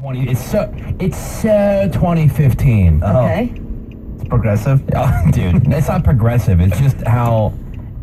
It's 2015. Okay. It's progressive. Oh, dude, it's not progressive. It's just how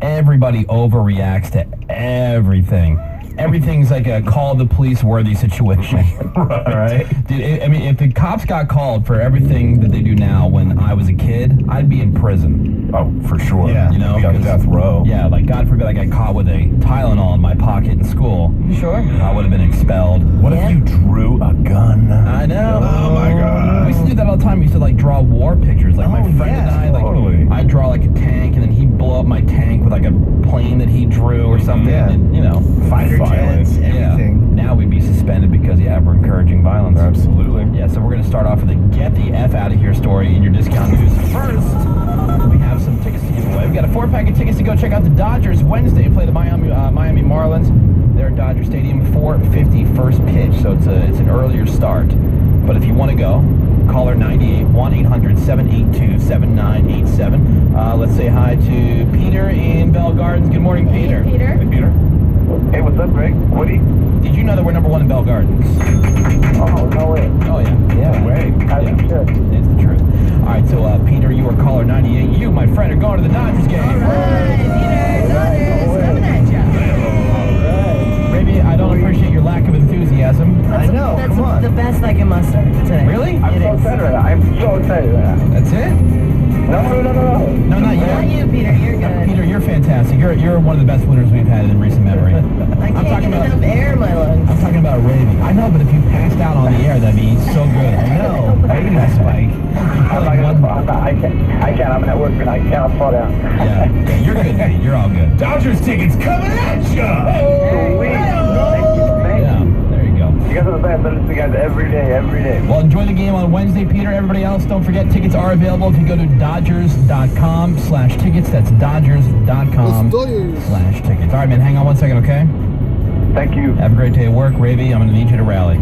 everybody overreacts to everything. Everything's like a call the police worthy situation. Right. Dude, if the cops got called for everything that they do now when I was a kid, I'd be in prison. Oh, for sure. Yeah, you know, be on death row. Yeah, like God forbid I got caught with a Tylenol in my pocket in school. Sure. I would have been expelled. What if you drew a gun? I know. Oh my God. We used to do that all the time. We used to like draw war pictures. Like my friend and I, like totally. I'd draw like a tank, and then he'd blow up my tank with like a plane that he drew or something. Yeah. And, you know, Fighter violence. jets, everything. Now we'd be suspended because we're encouraging violence. Absolutely. Yeah. So we're gonna start off with a get the F out of here story in your discount news. First, we have some tickets to give away. We got a 4-pack of tickets to go check out the Dodgers Wednesday. Play the Miami Marlins. They're at Dodger Stadium, 4:50 first pitch, so it's an earlier start. But if you want to go, caller 98 1-800-782-7987. Let's say hi to Peter in Bell Gardens. Good morning, Peter. Hey, Peter. Hey, Peter. Hey, what's up, Greg? Woody? Did you know that we're number one in Bell Gardens? Oh, no way. Oh yeah. No way. I think you should. It's the truth. All right, so Peter, you are caller 98. You, my friend, are going to the Dodgers game. All right, Peter. Dodgers coming at ya. Maybe I don't appreciate your lack of enthusiasm. I know, That's come on. the best I can muster today. Really? I'm so excited right now. I'm so excited right now. That's it? No. No, not Not yet. you, Peter. You're good. Peter, you're fantastic. You're one of the best winners we've had in recent memory. I I'm can't talking get about- enough air in my lungs. I'm talking about raving. I know, but if you passed out on the air, that'd be so good. I know. I hate that spike. I can't. I'm at work and I cannot fall down. Yeah, you're good, Pete. You're all good. Dodgers tickets coming at ya! Sweet. Thank Yeah, you. there you go. You guys are the best. I listen to you guys every day. Well, enjoy the game on Wednesday, Peter. Everybody else, don't forget, tickets are available if you go to Dodgers.com/tickets. That's Dodgers.com/tickets. All right, man, hang on 1 second, okay? Thank you. Have a great day at work, Ravy. I'm going to need you to rally.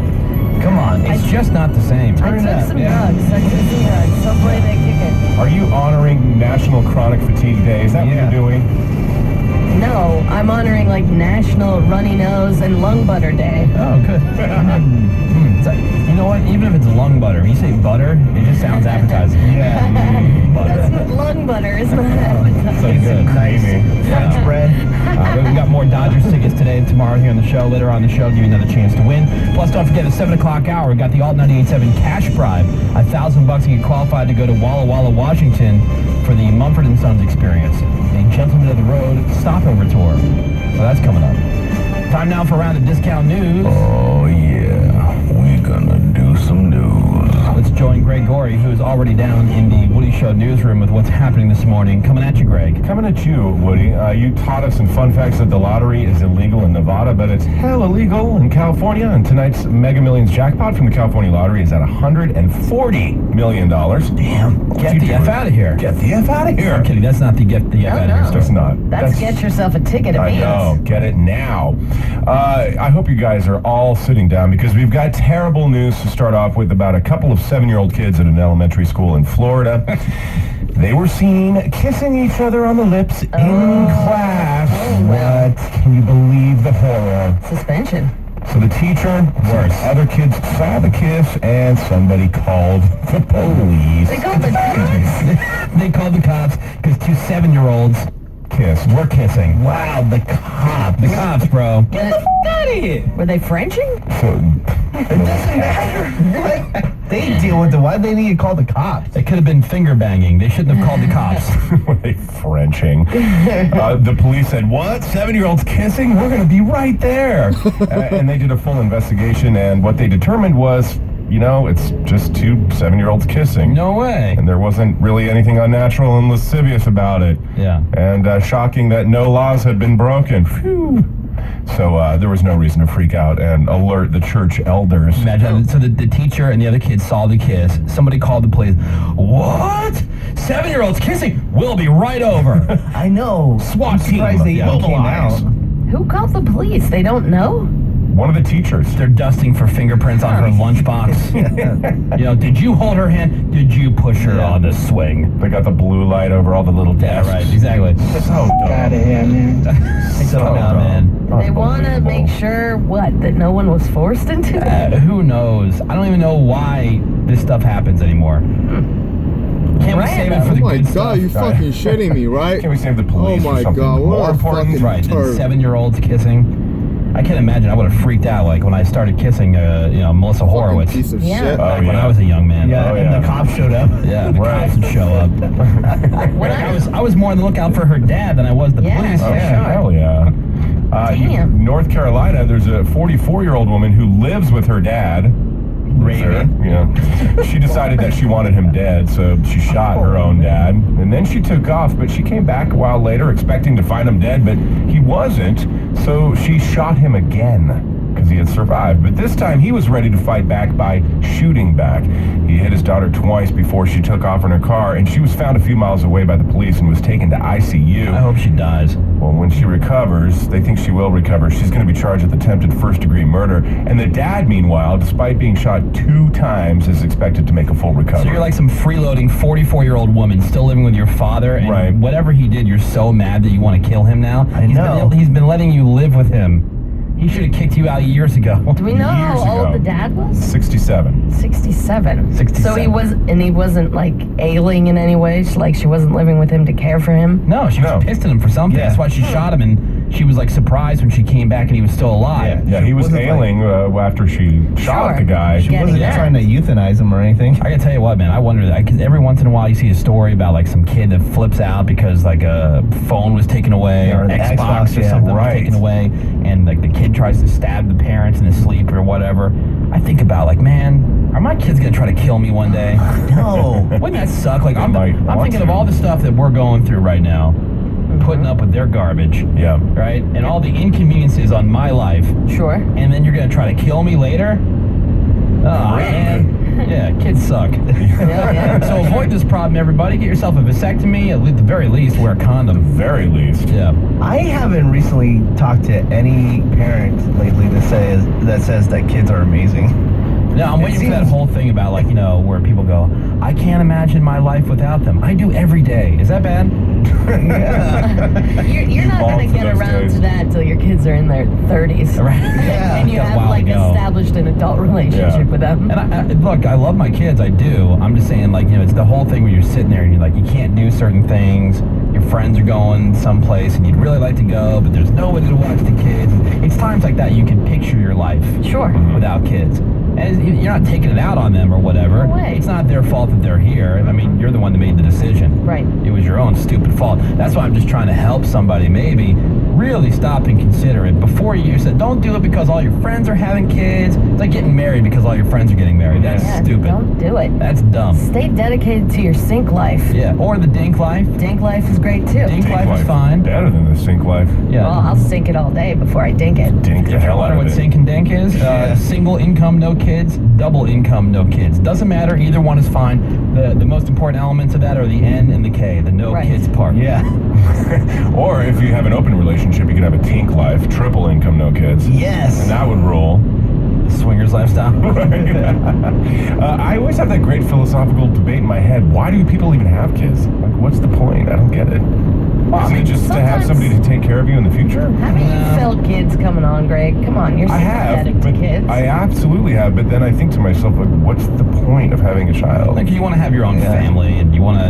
Come on, it's just not the same. I Turn it took up. some drugs. Hopefully they kick it. Are you honoring National Chronic Fatigue Day? Is that what Yeah. you're doing? No, I'm honoring like National Runny Nose and Lung Butter Day. Oh, good. It's like, you know what? Even if it's lung butter, when you say butter, it just sounds appetizing. Yeah. Butter. That's what lung butter is not appetizing. So good. Creamy. French bread. We got more Dodgers tickets today and tomorrow here on the show. Later on the show, give you another chance to win. Plus, don't forget the 7 o'clock hour. We got the Alt 98.7 cash prize. $1,000 to get qualified to go to Walla Walla, Washington for the Mumford & Sons experience. A Gentleman of the Road stopover tour. So that's coming up. Time now for a round of discount news. Oh, yeah. We're gonna do some news. Let's join Greg Gorey, who's already down in the Woody Show newsroom with what's happening this morning. Coming at you, Greg. Coming at you, Woody. You taught us in fun facts that the lottery is illegal in Nevada, but it's hell illegal in California. And tonight's Mega Millions jackpot from the California lottery is at $140 million. Damn. Get the F out of here. Get the F out of here. I'm kidding. That's not the get the F out of here no. story. It's not. That's get yourself a ticket. I know. Get it now. I hope you guys are all sitting down because we've got terrible news to start off with about a couple of 7-year-old kids at an elementary school in Florida. They were seen kissing each other on the lips in class. What? Can you believe the horror? Suspension. So the teacher, worse, other kids saw the kiss and somebody called the police. They called the cops. They called the cops because 2 7-year-olds Kiss. were kissing. Wow, the cops. The cops, bro. Get the f*** out of here. Were they Frenching? So, They deal with it. Why did they need to call the cops? It could have been finger banging. They shouldn't have called the cops. were they Frenching? The police said, what? 7-year-olds kissing? We're going to be right there. And they did a full investigation, and what they determined was, you know, it's just 2 7-year-olds kissing. No way. And there wasn't really anything unnatural and lascivious about it. Yeah. And shocking that no laws had been broken. Phew. So there was no reason to freak out and alert the church elders. Imagine, so the teacher and the other kids saw the kiss. Somebody called the police. What? 7-year-olds kissing? We'll be right over. I know. SWAT team. Surprised they Yeah, came out. mobilize. Who called the police? They don't know? one of the teachers. They're dusting for fingerprints on her lunchbox. You know, did you hold her hand? Did you push her on the swing? They got the blue light over all the little desks. Yeah, right. Exactly. So dumb. Out of here, man. So dumb, dumb. man. They want to make sure, that no one was forced into it? Who knows? I don't even know why this stuff happens anymore. Can't we save it for Oh the my good god, stuff? you fucking shitting me, right? Can we save the Oh police for my something god, more what a important? fucking Right, and turd. 7-year-olds kissing. I can't imagine. I would have freaked out like when I started kissing, Melissa Fucking Horowitz. piece of Yeah. shit. Oh, When yeah. I was a young man. Oh, yeah. And the cops showed up. Yeah, the Right. cops would show up. I was more on the lookout for her dad than I was the Yeah, police. Oh, yeah. hell yeah. Damn. North Carolina, there's a 44-year-old woman who lives with her dad. Raven. Yeah. She decided that she wanted him dead, so she shot her own dad. And then she took off, but she came back a while later expecting to find him dead, but he wasn't. So she shot him again because he had survived. But this time he was ready to fight back by shooting back. He hit his daughter twice before she took off in her car, and she was found a few miles away by the police and was taken to ICU. I hope she dies. Well, when she recovers, they think she will recover. She's going to be charged with attempted first-degree murder. And the dad, meanwhile, despite being shot 2 times, is expected to make a full recovery. So you're like some freeloading 44-year-old woman still living with your father, and Right. whatever he did, you're so mad that you want to kill him now. I know. He's been letting you live with him. He should have kicked you out years ago. Do we know how Years old ago. the dad was? 67. 67. 67. So he wasn't like ailing in any way. She wasn't living with him to care for him. No, she was No. pissed at him for something. Yeah. That's why she shot him, and she was like surprised when she came back and he was still alive. Yeah, he was wasn't ailing after she shot the guy. She Wasn't Yeah. trying to euthanize him or anything. I gotta tell you what, man, I wonder that because every once in a while you see a story about like some kid that flips out because like a phone was taken away or Or an the Xbox Xbox, or yeah. something was Right. taken away, and like the kid tries to stab the parents in his sleep or whatever. I think about like, man, are my kids gonna try to kill me one day? No. Wouldn't that suck? Like I'm might want thinking to. of all the stuff that we're going through right now, putting up with their garbage, Yeah. right? And all the inconveniences on my life. Sure. And then you're gonna try to kill me later? Oh man. Yeah, kids suck. Yeah. So avoid this problem, everybody. Get yourself a vasectomy. At the very least, wear a condom. Very least. Yeah. I haven't recently talked to any parent lately that says that kids are amazing. No, I'm waiting for that whole thing about like, where people go, I can't imagine my life without them. I do every day. Is that bad? You're not long going for to get those around days. to that until your kids are in their 30s. Right. And you A have while like ago. established an adult relationship Yeah. with them. And look, I love my kids. I do. I'm just saying, like, it's the whole thing where you're sitting there and you're like, you can't do certain things. Your friends are going someplace and you'd really like to go, but there's nobody to watch the kids. It's times like that you can picture your life Sure. without kids. And you're not taking it out on them or whatever. No way. It's not their fault that they're here. I mean, you're the one that made the decision. Right. It was your own stupid fault. That's why I'm just trying to help somebody maybe really stop and consider it. Before you said, don't do it because all your friends are having kids. It's like getting married because all your friends are getting married. That's Yeah, stupid. Don't do it. That's dumb. Stay dedicated to your sink life. Yeah, or the dink life. Dink life is great too. Dink life is Life. fine. Better than the sink life. Yeah. Well, I'll sink it all day before I dink it. Dink the If you're hell out wondering of what it. sink and dink is, single income, no kids, double income, no kids. Doesn't matter. Either one is fine. The most important elements of that are the N and the K, the no Right. kids part. Yeah. Or if you have an open relationship, you could have a tink life, triple income, no kids. Yes. And that would rule. Swingers lifestyle. I always have that great philosophical debate in my head. Why do people even have kids? Like, what's the point? I don't get it. Isn't it just to have sometimes- somebody to take care of you in the future? Haven't you felt kids coming on, Greg? Come on, you're I sympathetic have, to but kids. I absolutely have. But then I think to myself, like, what's the point of having a child? Like you want to have your own Yeah. family, and you want to,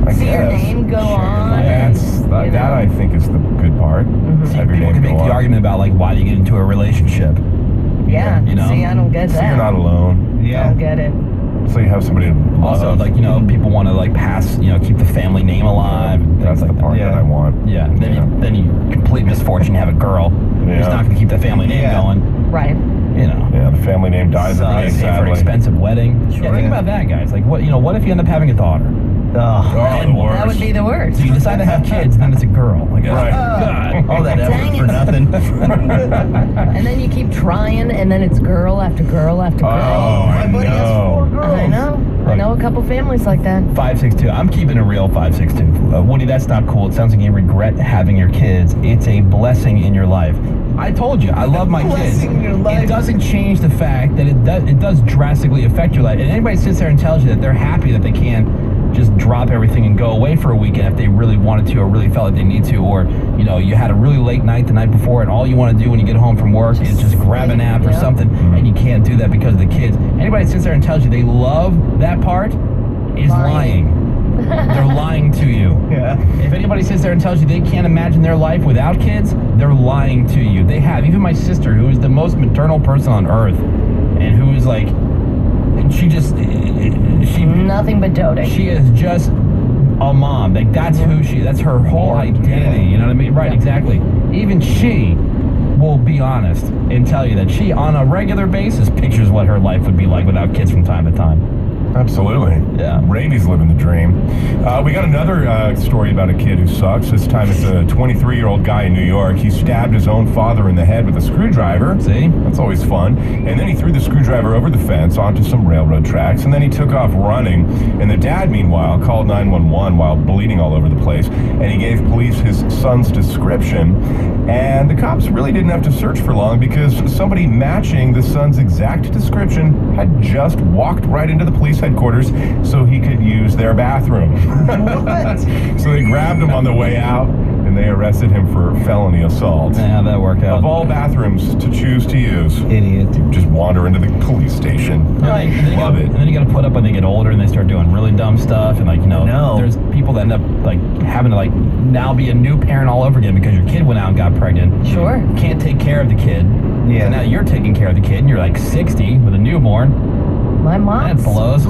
I See your guess. name go Share on. life. That's you that know? I think is the good part. Have your people name can go make the on. argument about like why do you get into a relationship? Yeah. You know? See, I don't get So that. you're not alone. Yeah. Don't get it. So you have somebody to love. Also, like people want to like pass, keep the family name alive. And That's things the like part Yeah. that I want. that. Yeah. Then you complete misfortune. You have a girl who's Yeah. not going to keep the family name Yeah. going. Right. Yeah, the family name dies You every gotta day, pay for an sadly. expensive wedding. Yeah, think Yeah. about that, guys. Like, what if you end up having a daughter? Oh. Oh, the worst. That would be the worst. So you decide to have kids, and then it's a girl. Like, Right. God. All that effort Dang for it. nothing. And then you keep trying, and then it's girl after girl after girl. Oh, I My buddy has know. 4 girls. I know. I know a couple families like that. 562. I'm keeping it real, 562. Woody, that's not cool. It sounds like you regret having your kids. It's a blessing in your life. I told you, I love my kids. Blessing in your life. It doesn't change the fact that it does drastically affect your life. And anybody sits there and tells you that they're happy that they can't just drop everything and go away for a weekend if they really wanted to or really felt like they need to, or you had a really late night the night before and all you want to do when you get home from work is just grab a nap or something, and you can't do that because of the kids. Anybody that sits there and tells you they love that part is lying. They're lying to you. Yeah. If anybody sits there and tells you they can't imagine their life without kids, they're lying to you. They have. Even my sister, who is the most maternal person on earth, and who is like, she Nothing but doting. She is just a mom. Like that's who she. That's her whole identity. You know what I mean? Right? Exactly. Even she will be honest and tell you that she, on a regular basis, pictures what her life would be like without kids from time to time. Absolutely. Yeah. Raby's living the dream. We got another story about a kid who sucks. This time it's a 23-year-old guy in New York. He stabbed his own father in the head with a screwdriver. See? That's always fun. And then he threw the screwdriver over the fence onto some railroad tracks, and then he took off running. And the dad, meanwhile, called 911 while bleeding all over the place, and he gave police his son's description. And the cops really didn't have to search for long because somebody matching the son's exact description had just walked right into the police headquarters so he could use their bathroom. What? So they grabbed him on the way out and they arrested him for felony assault. Yeah, how'd that work out? Of all bathrooms to choose to use, Idiot. just wander into the police station. Love it. And then you got to put up when they get older and they start doing really dumb stuff, and there's people that end up having to now be a new parent all over again because your kid went out and got pregnant. Sure. Can't take care of the kid. Yeah. So now you're taking care of the kid and you're 60 with a newborn. My mom's That blows.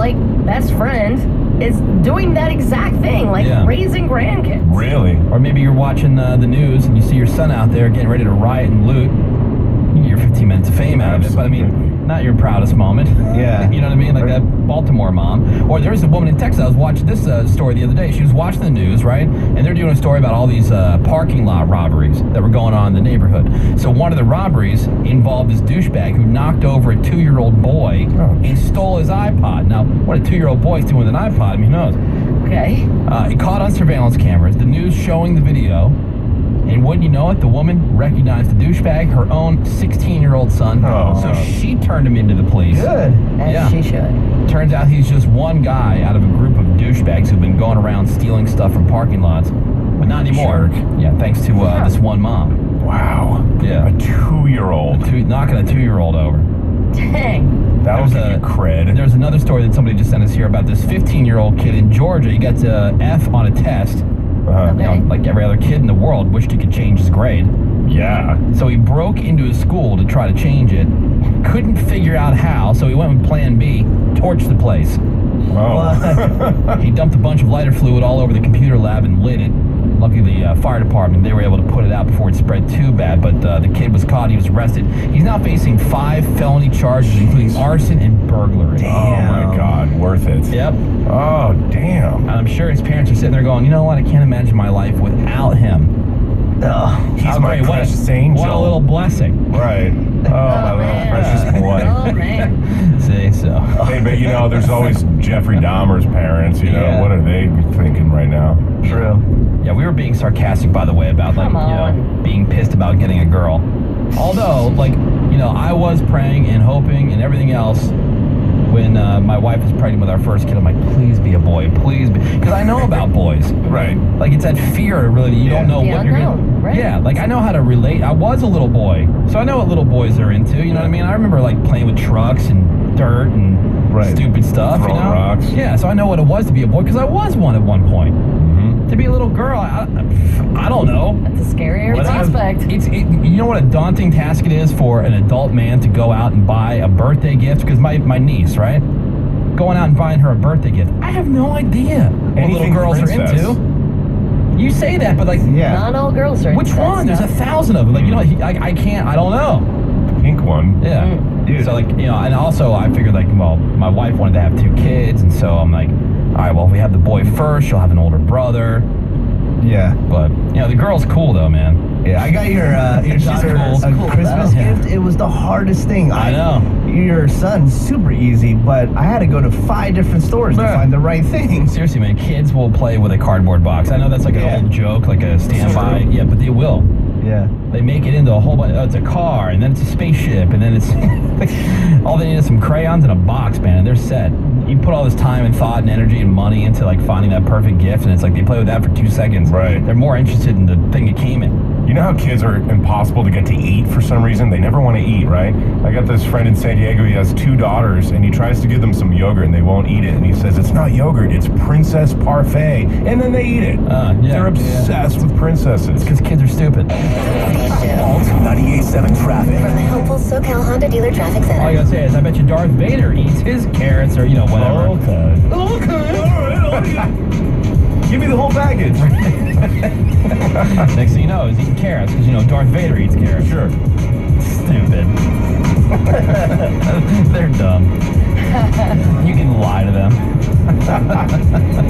best friend is doing that exact thing, raising grandkids. Really? Or maybe you're watching the news and you see your son out there getting ready to riot and loot. You get your 15 minutes of fame out of it, but I mean, not your proudest moment. Yeah. You know what I mean? Like that Baltimore mom. Or there's a woman in Texas. I was watching this story the other day. She was watching the news, right? And they're doing a story about all these parking lot robberies that were going on in the neighborhood. So one of the robberies involved this douchebag who knocked over a 2-year-old boy and stole his iPod. Now, what a 2-year-old boy's doing with an iPod, I mean, who knows? Okay. It caught on surveillance cameras, the news showing the video. And wouldn't you know it, the woman recognized the douchebag, her own 16-year-old son. Oh. So she turned him into the police. Good. As she should. Turns out he's just one guy out of a group of douchebags who've been going around stealing stuff from parking lots. But not anymore. Jerk. Yeah, thanks to this one mom. Wow. Yeah. A 2-year-old. Knocking a 2-year-old over. Dang. That'll give you cred. There's another story that somebody just sent us here about this 15-year-old kid in Georgia. He got an F on a test. Okay. Like every other kid in the world, wished he could change his grade. Yeah. So he broke into his school to try to change it. Couldn't figure out how, so he went with plan B, torched the place. Oh. He dumped a bunch of lighter fluid all over the computer lab and lit it. Luckily, the fire department, they were able to put it out before it spread too bad, but the kid was caught. He was arrested. He's now facing 5 felony charges, including arson and burglary. Oh, my God. Worth it. Yep. Oh, damn. And I'm sure his parents are sitting there going, you know what, I can't imagine my life without him. Ugh. He's my precious angel. What a little blessing. Right. Oh, my little man. precious boy. Oh, man. See, so. Hey, but there's always Jeffrey Dahmer's parents. Yeah. What are they thinking right now? True. Yeah, we were being sarcastic, by the way, about Come on. being pissed about getting a girl. Although, I was praying and hoping and everything else when my wife was pregnant with our first kid. I'm like, please be a boy, please be, because I know about boys. Right. It's that fear, really, that you don't know The what you're unknown, gonna. right. Yeah, I know how to relate. I was a little boy, so I know what little boys are into. You know what I mean? I remember playing with trucks and dirt and stupid stuff. Throwing rocks. Yeah, so I know what it was to be a boy because I was one at one point. To be a little girl, I don't know. That's a scarier But prospect. you know what a daunting task it is for an adult man to go out and buy a birthday gift? Because my niece, right? Going out and buying her a birthday gift. I have no idea what Anything little girls princess. are into. You say that, but Yeah. Not all girls are which into that one? There's stuff. 1,000 of them. I can't, I don't know. Pink one. Yeah. Dude. So and also I figured my wife wanted to have 2 kids, and so I'm like, all right, well, if we have the boy first, she'll have an older brother. Yeah. But the girl's cool though, man. Yeah, I got your She's daughter cool. a Cool, Christmas though. gift. It was the hardest thing. I know. your son's super easy, but I had to go to 5 different stores to find the right thing. Seriously, man, kids will play with a cardboard box. I know that's like an old joke, like a standby. Yeah, but they will. Yeah. They make it into a whole bunch. Oh, it's a car, and then it's a spaceship, and then it's all they need is some crayons and a box, man, and they're set. You put all this time and thought and energy and money into like finding that perfect gift, and it's like they play with that for 2 seconds. Right. They're more interested in the thing it came in. You know how kids are impossible to get to eat for some reason? They never want to eat, right? I got this friend in San Diego. He has 2 daughters, and he tries to give them some yogurt, and they won't eat it. And he says, it's not yogurt, it's Princess Parfait. And then they eat it. They're obsessed with princesses. Because kids are stupid. Alt 98.7 traffic. From the helpful SoCal Honda Dealer Traffic Center. All I gotta say is, I bet you Darth Vader eats his carrots or, whatever. Okay. All right. Give me the whole package. Next thing you know, he's eating carrots because, Darth Vader eats carrots. Sure. Stupid. They're dumb. You can lie to them.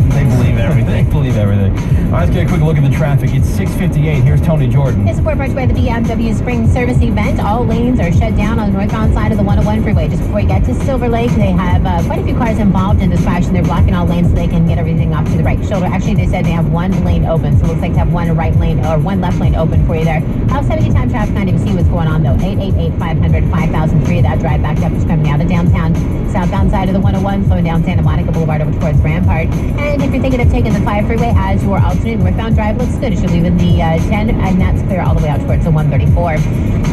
They believe everything. All right, let's get a quick look at the traffic. It's 6:58. Here's Tony Jordan. This report brought to you by the BMW Spring Service event. All lanes are shut down on the northbound side of the 101 freeway. Just before you get to Silver Lake, they have quite a few cars involved in this crash, and they're blocking all lanes so they can get everything off to the right shoulder. Actually, they said they have 1 lane open, so it looks like to have 1 right lane or 1 left lane open for you there. I'll 70 time traffic, not even see what's going on though. 888-500-5003. That drive back up is coming out of downtown. Southbound side of the 101, slowing down Santa Monica Boulevard over towards Rampart. And if you're thinking of taking the 5 freeway as your alternate northbound drive, looks good. It should leave in the 10, and that's clear all the way out towards the 134.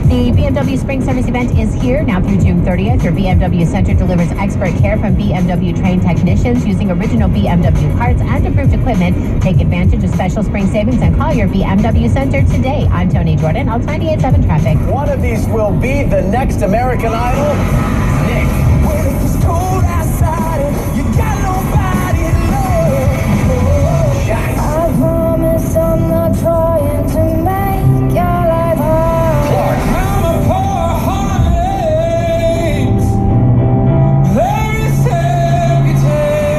The BMW Spring Service event is here now through June 30th. Your BMW Center delivers expert care from BMW trained technicians using original BMW parts and approved equipment. Take advantage of special spring savings and call your BMW Center today. I'm Tony Jordan, Alt 98.7 Traffic. One of these will be the next American Idol. Nick. I promise I'm not trying to make your life hard. I'm a poor heartache. There is everything.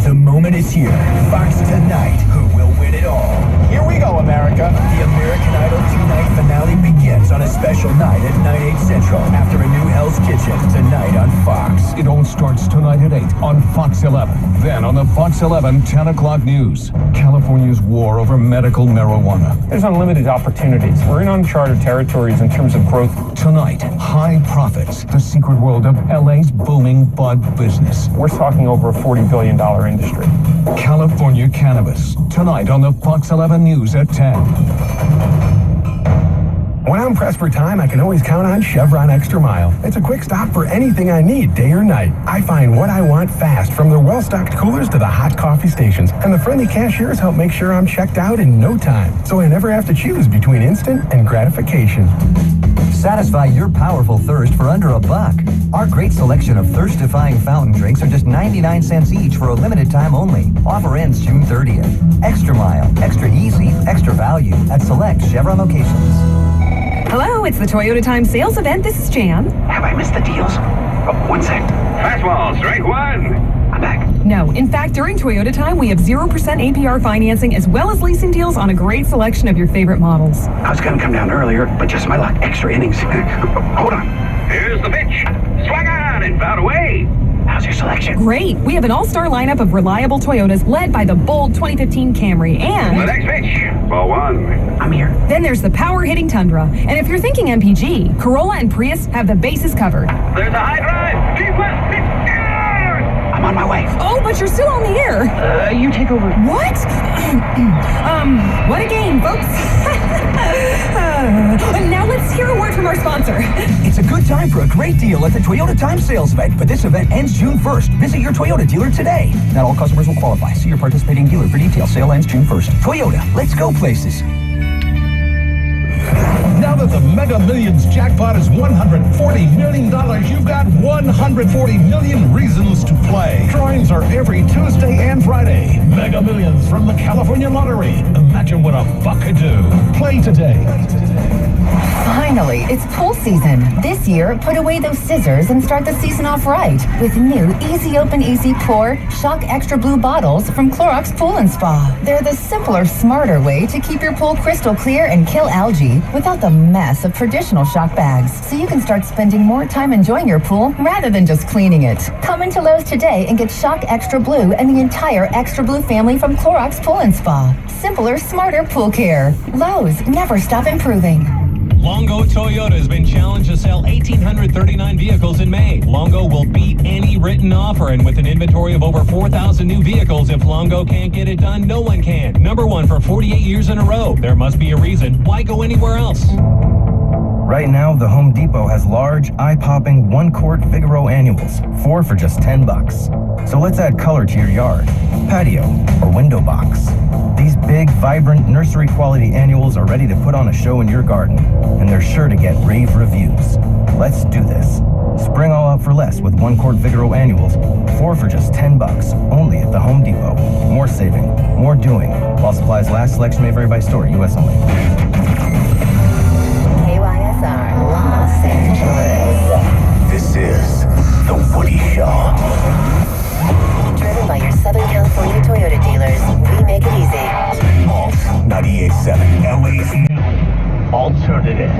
The moment is here. Fox tonight. Who will win it all? Here we go, America. The American Idol 2-night finale begins on a special night at 9/8 Central after a new Hell's Kitchen tonight on Fox. It all starts tonight at 8 on Fox 11. Then on the Fox 11 10 o'clock news, California's war over medical marijuana. There's unlimited opportunities. We're in uncharted territories in terms of growth. Tonight, high profits, the secret world of LA's booming bud business. We're talking over a $40 billion industry. California cannabis. Tonight on the Fox 11 News at 10. When I'm pressed for time, I can always count on Chevron Extra Mile. It's a quick stop for anything I need, day or night. I find what I want fast, from their well-stocked coolers to the hot coffee stations. And the friendly cashiers help make sure I'm checked out in no time. So I never have to choose between instant and gratification. Satisfy your powerful thirst for under $1. Our great selection of thirst-defying fountain drinks are just 99 cents each for a limited time only. Offer ends June 30th. Extra Mile, extra easy, extra value at select Chevron locations. Hello, it's the Toyota Time sales event. This is Jan. Have I missed the deals? Oh, 1 sec. Fastball, strike 1. I'm back. No, in fact, during Toyota Time, we have 0% APR financing as well as leasing deals on a great selection of your favorite models. I was going to come down earlier, but just my luck. Extra innings. Hold on. Here's the pitch. Swung on and fouled away. How's your selection? Great. We have an all-star lineup of reliable Toyotas led by the bold 2015 Camry and... The next pitch. Ball 1. I'm here. Then there's the power-hitting Tundra. And if you're thinking MPG, Corolla and Prius have the bases covered. There's a high drive. Deep left. I'm on my way. Oh, but you're still on the air. You take over. What? What a game, folks. Now let's hear a word from our sponsor. It's a good time for a great deal at the Toyota Time sales event, but this event ends June 1st. Visit your Toyota dealer today. Not all customers will qualify. See your participating dealer for details. Sale ends June 1st. Toyota, let's go places. Now that the Mega Millions jackpot is $140 million, you've got 140 million reasons to play. Drawings are every Tuesday and Friday. Mega Millions from the California Lottery. Imagine what a buck could do. Play today. Finally, it's pool season. This year, put away those scissors and start the season off right with new Easy Open, Easy Pour Shock Extra Blue bottles from Clorox Pool & Spa. They're the simpler, smarter way to keep your pool crystal clear and kill algae without the a mess of traditional shock bags, so you can start spending more time enjoying your pool rather than just cleaning it. Come into Lowe's today and get Shock Extra Blue and the entire Extra Blue family from Clorox Pool and Spa. Simpler, smarter pool care. Lowe's, never stop improving. Longo Toyota has been challenged to sell 1,839 vehicles in May. Longo will beat any written offer, and with an inventory of over 4,000 new vehicles, if Longo can't get it done, no one can. Number one for 48 years in a row. There must be a reason. Why go anywhere else? Right now, the Home Depot has large, eye-popping 1-quart Figaro annuals, 4 for just $10. So let's add color to your yard, patio, or window box. These big, vibrant, nursery-quality annuals are ready to put on a show in your garden, and they're sure to get rave reviews. Let's do this. Spring all out for less with 1-quart Figaro annuals, 4 for just $10, only at the Home Depot. More saving, more doing. While supplies last, selection may vary by store, U.S. only. KYSR, Los Angeles. This is The Woody Show. Driven by your Southern California Toyota dealers, we make it easy. Alt 98.7, LA's new alternative.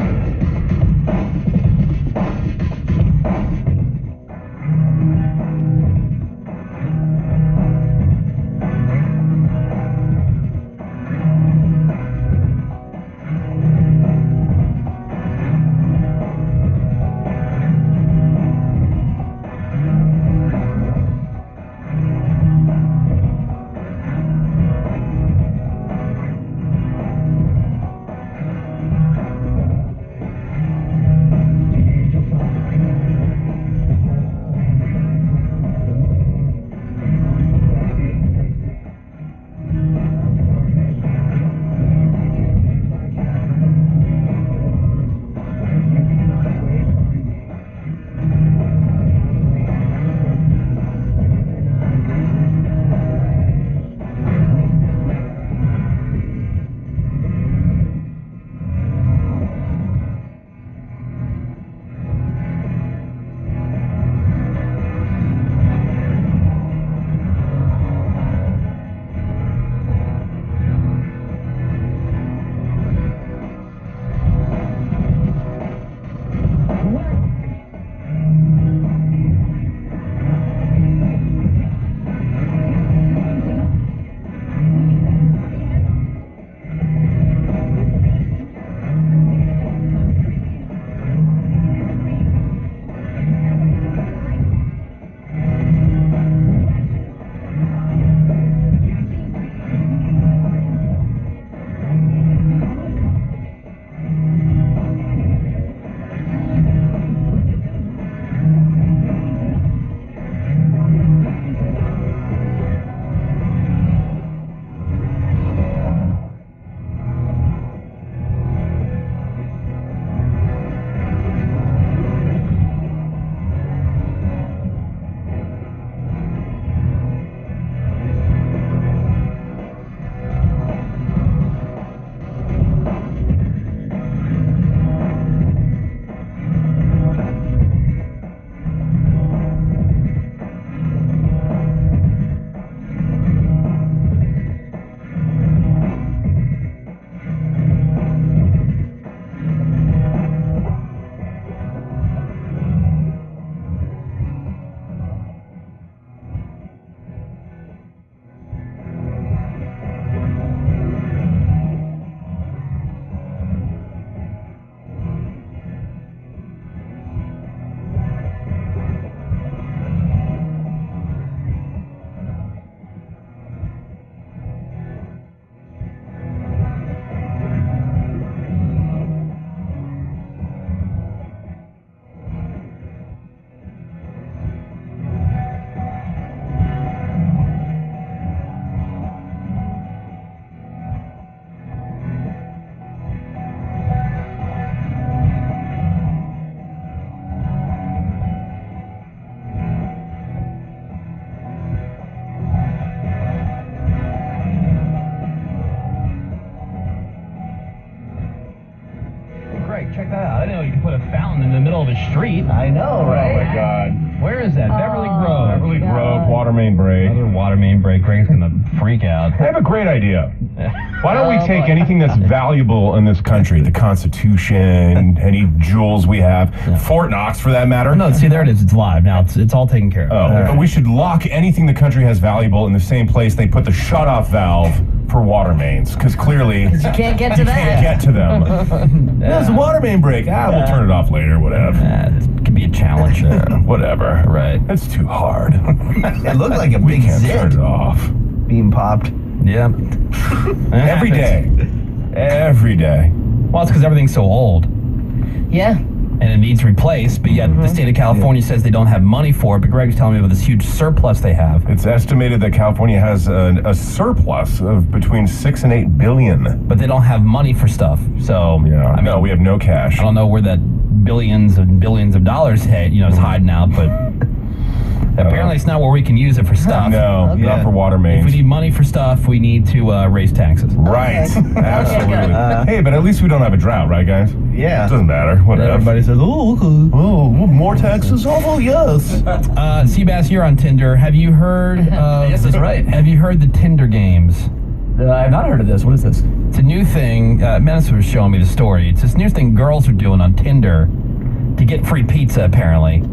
water main break. Another water main break. Greg's going to freak out. I have a great idea. Why don't we take anything that's valuable in this country, the Constitution, any jewels we have, Fort Knox for that matter. No, see, there it is. It's live now. It's all taken care of. But we should lock anything the country has valuable in the same place they put the shut-off valve for water mains, because clearly You can't get to that. can't get to them. There's a water main break. We'll turn it off later, whatever. It could be a challenge. Whatever. Right. It's too hard. It looked like a We big can't zit turn it off. being popped. Yeah. Every day. Every day. Well, it's because everything's so old. Yeah. And it needs replaced, but yet the state of California says they don't have money for it. But Greg's telling me about this huge surplus they have. It's estimated that California has a surplus of between 6 and 8 billion. But they don't have money for stuff. So, Yeah, I mean, no, we have no cash. I don't know where that billions and billions of dollars is hiding out, but apparently it's not where we can use it for stuff. No, not for water If mains. we need money for stuff, we need to raise taxes. Right, absolutely. Hey, but at least we don't have a drought, right, guys? Yeah. It doesn't matter. Whatever. Everybody says, Oh, more taxes? Oh, yes. Seabass, you're on Tinder. Have you heard? Yes, that's right. Have you heard the Tinder games? I have not heard of this. What is this? It's a new thing. Menace was showing me the story. It's this new thing girls are doing on Tinder to get free pizza, apparently.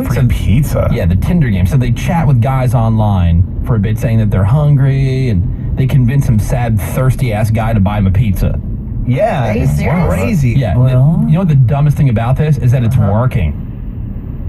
Free pizza? Yeah, the Tinder game. So they chat with guys online for a bit, saying that they're hungry, and they convince some sad, thirsty-ass guy to buy them a pizza. Yeah. Are you serious? Crazy. Yeah. Well- You know what the dumbest thing about this is that it's working.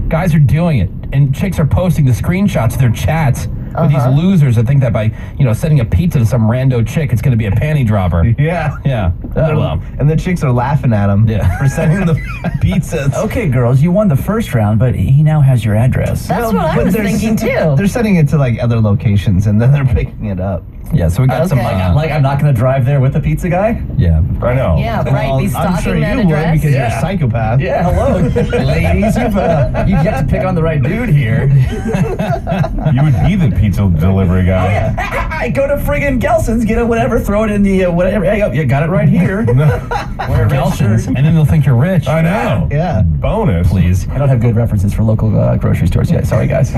Guys are doing it, and chicks are posting the screenshots of their chats with these losers that think that by sending a pizza to some rando chick, it's going to be a panty dropper. Yeah. Yeah. And the chicks are laughing at him for sending the pizzas. Okay, girls, you won the first round, but he now has your address. That's what I But was they're thinking too. They're sending it to like other locations and then they're picking it up. Yeah. So we got some. Okay. I'm not going to drive there with the pizza guy? Yeah. I know. Yeah, right. Be I'm stalking sure that you address. would because you're a psychopath. Yeah, hello. Ladies, you've yet to pick on the right dude here. You would be the pizza delivery guy. I go to friggin' Gelson's, get a whatever, throw it in the whatever. Hey, you got it right here. Wear a red shirt. And then they'll think you're rich. I know. Yeah. Bonus. Please. I don't have good references for local grocery stores yet. Sorry, guys.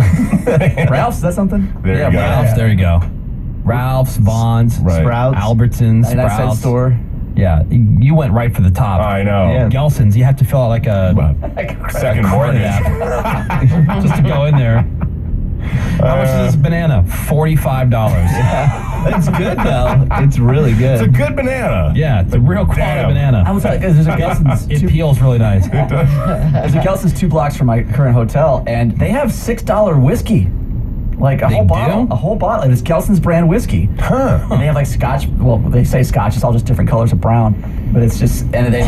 Ralph's, is that something? There you go. Ralph's. There you go. Ralph's, Vons, Right. Sprouts. Albertsons, 99 cent Sprouts. store. Yeah, you went right for the top. I know. Yeah. Gelson's, you have to fill out like a Second credit mortgage. app just to go in there. How much is this banana? $45. It's good though. It's really good. It's a good banana. Yeah, it's a real quality Damn. banana. I was like, there's a Gelson's. It peels really nice. There's a Gelson's 2 blocks from my current hotel, and they have $6 whiskey. Like a They whole bottle. do? A whole bottle. It's Gelson's brand whiskey. Huh. And they have like Scotch. Well, they say Scotch. It's all just different colors of brown. But it's just, and they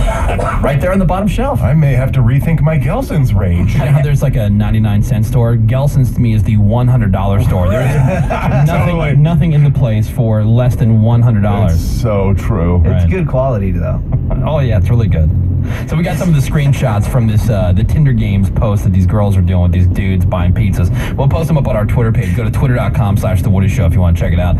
right there on the bottom shelf. I may have to rethink my Gelson's rage. You know how there's like a 99-cent store? Gelson's to me is the $100 store. There's Totally. nothing in the place for less than $100. It's so true. It's Right. good quality though. Oh yeah, it's really good. So we got some of the screenshots from this the Tinder games post that these girls are doing with these dudes buying pizzas. We'll post them up on our Twitter page. Go to twitter.com/The Woody Show if you want to check it out.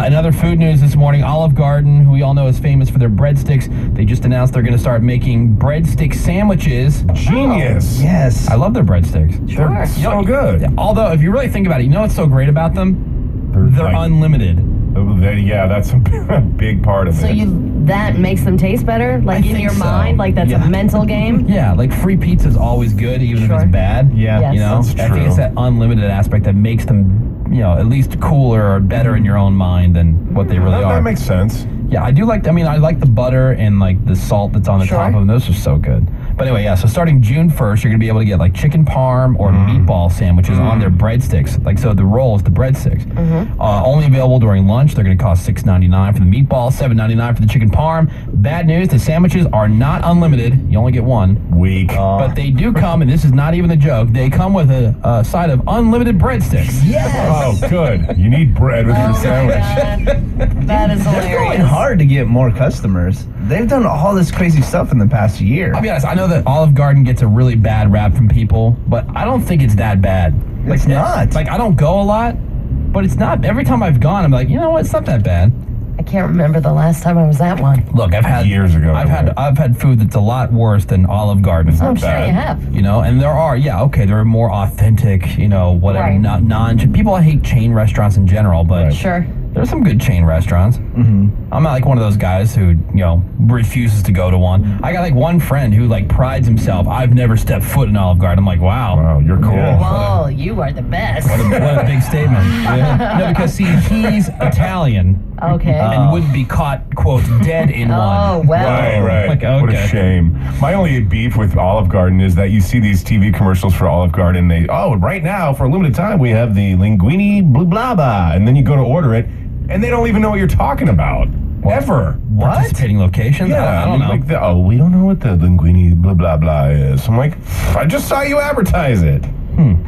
Another food news this morning: Olive Garden, who we all know is famous for their breadsticks, they just announced they're going to start making breadstick sandwiches. Genius. Yes. I love their breadsticks. They're so good. Although, if you really think about it, you know what's so great about them? They're like- unlimited. Yeah, that's a big part of So it. that makes them taste better, like I in think your so. mind, like that's Yeah. a mental game. Yeah, like free pizza's always good, even if Sure. it's bad. Yeah. Yes. You know, That's I think true. it's that unlimited aspect that makes them, at least cooler or better in your own mind than what they really that are. makes sense. Yeah, I do like. I like the butter and like the salt that's on the top of them. Those are so good. But anyway, yeah. So starting June 1st, you're gonna be able to get like chicken parm or meatball sandwiches on their breadsticks. Like so, the rolls, the breadsticks. Only available during lunch. They're gonna cost $6.99 for the meatball, $7.99 for the chicken parm. Bad news: the sandwiches are not unlimited. You only get one. Weak. But they do come, and this is not even a joke. They come with a side of unlimited breadsticks. Oh, good. You need bread with your sandwich. That is They're going hilarious. hard to get more customers. They've done all this crazy stuff in the past year. I'll be honest, I know that Olive Garden gets a really bad rap from people, but I don't think it's that bad. It's not. Like, I don't go a lot, but it's not. Every time I've gone, I'm like, you know what? It's not that bad. I can't remember the last time I was at one. Look, I've had years ago. I've had food that's a lot worse than Olive Garden. I'm sure you have. You know, and there are, there are more authentic, whatever, Right. non. People hate chain restaurants in general, but Sure. there's some good chain restaurants. Mm-hmm. I'm not like one of those guys who, refuses to go to one. I got like one friend who like prides himself. I've never stepped foot in Olive Garden. I'm like, wow, you're cool. Whoa, you are the best. What a big statement. No, because see, he's Italian. Okay. And wouldn't be caught, quote, dead in one. Oh, well. Right. Like, okay. What a shame. My only beef with Olive Garden is that you see these TV commercials for Olive Garden. Right now, for a limited time, we have the linguine blah, blah, blah. And then you go to order it, and they don't even know what you're talking about. Ever. What? Participating locations? Yeah. I don't know. We don't know what the linguine blah, blah, blah is. I'm like, I just saw you advertise it.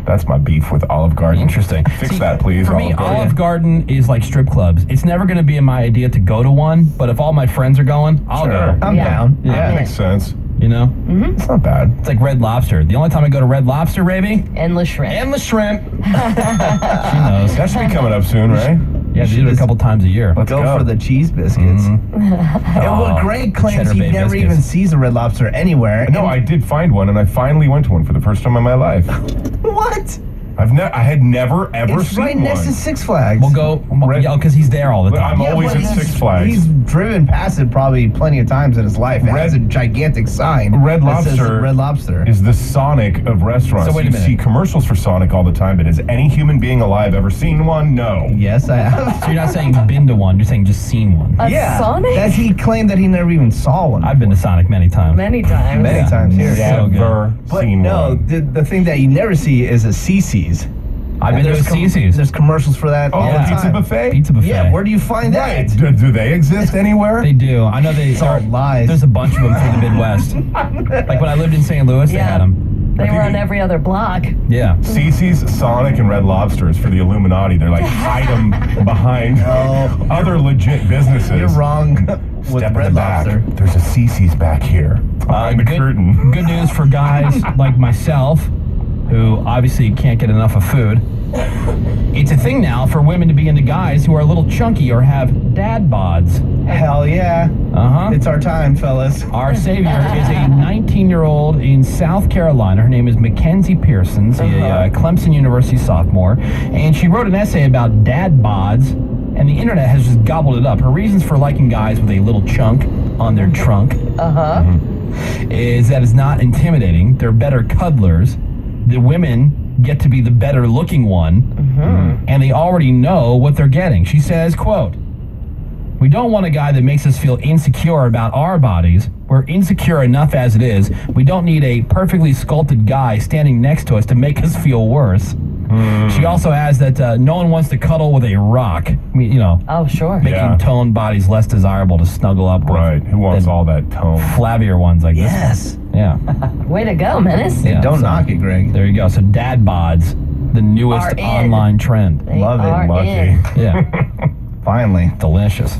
That's my beef with Olive Garden. Interesting. Fix that, please. For me, Olive Garden is like strip clubs. It's never going to be my idea to go to one, but if all my friends are going, I'll go. I'm down. Yeah, makes sense. It's not bad. It's like Red Lobster. The only time I go to Red Lobster, Ravi? Endless shrimp. Endless shrimp. She knows. That should be coming up soon, right? Yeah, they do it a couple times a year. Let's go for the cheese biscuits. And Greg claims Cheddar he Bay never biscuits. even sees a Red Lobster anywhere. No, I did find one, and I finally went to one for the first time in my life. What? I had never ever It's seen right one. next to Six Flags. We'll go, because he's there all the time. I'm always at Six Flags. He's driven past it probably plenty of times in his life. It has a gigantic sign. Red that says Lobster, Red Lobster is the Sonic of restaurants. So wait a you minute. see commercials for Sonic all the time, but has any human being alive ever seen one? No. Yes, I have. So you're not saying been to one, you're saying just seen one. A Sonic? That he claimed that he never even saw one. I've been to Sonic many times. Many times. Many times here. So good. Never But seen no, one. the thing that you never see is a CC's. I've been to a CC's. There's commercials for that all Oh, the the pizza time. buffet? Pizza buffet. Yeah, where do you find Right. that? Do they exist anywhere? They do. I know It's all lies. There's a bunch of them through the Midwest. Like when I lived in St. Louis, they had them. They were on every other block. Yeah. CC's, Sonic, and Red Lobster is for the Illuminati. They're like hide them behind other legit businesses. You're wrong with Step in Red the back. Lobster. There's a CC's back here behind the curtain. Good news for guys like myself, who obviously can't get enough of food. It's a thing now for women to be into guys who are a little chunky or have dad bods. Hell yeah. Uh-huh. It's our time, fellas. Our savior is a 19-year-old in South Carolina. Her name is Mackenzie Pearson. She's a Clemson University sophomore. And she wrote an essay about dad bods, and the internet has just gobbled it up. Her reasons for liking guys with a little chunk on their trunk is that it's not intimidating. They're better cuddlers. The women get to be the better looking one, and they already know what they're getting. She says, quote, "We don't want a guy that makes us feel insecure about our bodies. We're insecure enough as it is. We don't need a perfectly sculpted guy standing next to us to make us feel worse." She also adds that no one wants to cuddle with a rock. I mean, Oh, sure. making toned bodies less desirable to snuggle up with. Right. Who wants all that tone? Flabbier ones like this. Yes. Yeah. Way to go, Menace. Yeah, Don't so knock it, Greg. There you go. So dad bods, the newest Are in. online trend. They Love it. are Lucky. in. Yeah. Finally. Delicious.